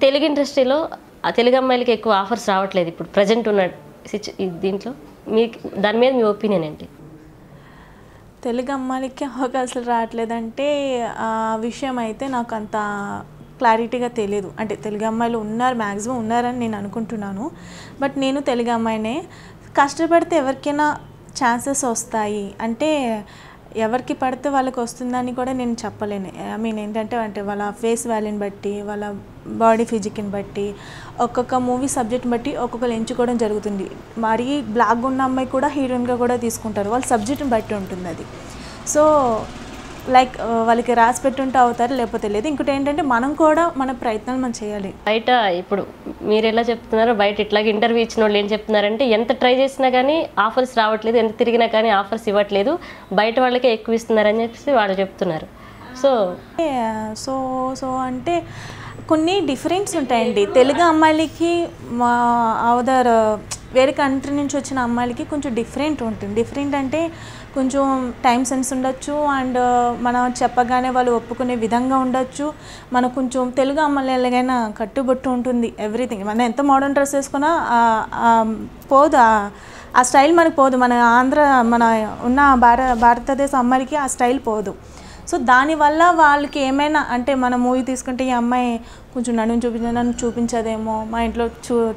తెలుగు ఇండస్ట్రీలో తెలుగు అమ్మాయిలకి ఎక్కువ ఆఫర్స్ రావట్లేదు ఇప్పుడు ప్రజెంట్ ఉన్న దీంట్లో. మీకు దాని మీద మీ ఒపీనియన్ ఏంటి? తెలుగు అమ్మాయిలకి అవకాశాలు రావట్లేదంటే ఆ విషయం అయితే నాకు అంత క్లారిటీగా తెలియదు. అంటే తెలుగు అమ్మాయిలు ఉన్నారు, మ్యాక్సిమం ఉన్నారని నేను అనుకుంటున్నాను. బట్ నేను తెలుగు అమ్మాయినే. కష్టపడితే ఎవరికైనా ఛాన్సెస్ వస్తాయి. అంటే ఎవరికి పడితే వాళ్ళకి వస్తుందని కూడా నేను చెప్పలేను. ఐ మీన్ ఏంటంటే వాళ్ళ ఫేస్ వాల్యూని బట్టి, వాళ్ళ బాడీ ఫిజిక్ని బట్టి, ఒక్కొక్క మూవీ సబ్జెక్ట్ని బట్టి ఒక్కొక్కరు ఎంచుకోవడం జరుగుతుంది. మరీ బ్లాక్ ఉన్న అమ్మాయి కూడా హీరోయిన్గా కూడా తీసుకుంటారు. వాళ్ళ సబ్జెక్ట్ని బట్టి ఉంటుంది అది. సో లైక్ వాళ్ళకి రాసి పెట్టుంటే అవుతారు, లేకపోతే లేదు. ఇంకోటి ఏంటంటే మనం కూడా మన ప్రయత్నాలు మనం చేయాలి. బయట ఇప్పుడు మీరు ఎలా చెప్తున్నారో, బయట ఇట్లాగే ఇంటర్వ్యూ ఇచ్చిన వాళ్ళు ఏం చెప్తున్నారంటే ఎంత ట్రై చేసినా కానీ ఆఫర్స్ రావట్లేదు, ఎంత తిరిగినా కానీ ఆఫర్స్ ఇవ్వట్లేదు, బయట వాళ్ళకే ఎక్కువ ఇస్తున్నారని చెప్పేసి వాళ్ళు చెప్తున్నారు. సో సో అంటే కొన్ని డిఫరెన్స్ ఉంటాయండి. తెలుగు అమ్మాయిలకి మా అదర్ వేరే కంట్రీ నుంచి వచ్చిన అమ్మాయిలకి కొంచెం డిఫరెంట్ ఉంటుంది. డిఫరెంట్ అంటే కొంచెం టైం సెన్స్ ఉండొచ్చు, అండ్ మనం చెప్పగానే వాళ్ళు ఒప్పుకునే విధంగా ఉండొచ్చు. మనకు కొంచెం తెలుగు అమ్మాయిలు ఎలాగైనా కట్టుబొట్టు ఉంటుంది. ఎవ్రీథింగ్ మనం ఎంత మోడర్న్ డ్రెస్ వేసుకున్నా పోదు, ఆ స్టైల్ మనకు పోదు. మన మన ఉన్న భారతదేశ అమ్మాయిలకి ఆ స్టైల్ పోదు. సో దానివల్ల వాళ్ళకి ఏమైనా అంటే మన మూవీ తీసుకుంటే ఈ అమ్మాయి కొంచెం నన్ను చూపించదేమో, మా ఇంట్లో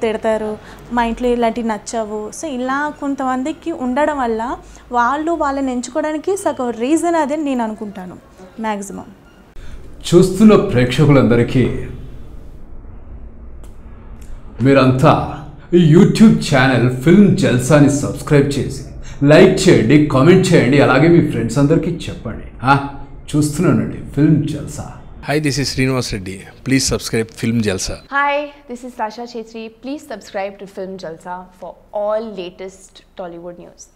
తిడతారు, మా ఇంట్లో ఇలాంటివి నచ్చవు. సో ఇలా కొంతమందికి ఉండడం వల్ల వాళ్ళని ఎంచుకోవడానికి సగం రీజన్ అదే నేను అనుకుంటాను మ్యాక్సిమం. చూస్తున్న ప్రేక్షకులందరికీ మీరంతా ఈ యూట్యూబ్ ఛానల్ ఫిల్మ్ జల్సాని సబ్స్క్రైబ్ చేసి లైక్ చేయండి, కామెంట్ చేయండి, అలాగే మీ ఫ్రెండ్స్ అందరికీ చెప్పండి. చూస్తున్నానండి film Jalsa. Hi, this is Srinivas Reddy. Please subscribe Film Jalsa. Hi, this is Sasha Chetri. Please subscribe to Film Jalsa for all latest Tollywood news.